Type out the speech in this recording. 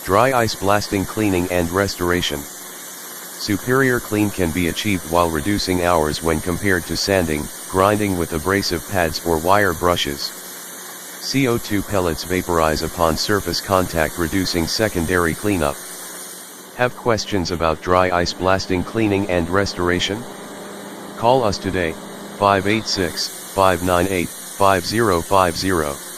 Dry ice blasting cleaning and restoration. Superior clean can be achieved while reducing hours when compared to sanding, grinding with abrasive pads or wire brushes. CO2 pellets vaporize upon surface contact, reducing secondary cleanup. Have questions about dry ice blasting cleaning and restoration? Call us today, 586-598-5050.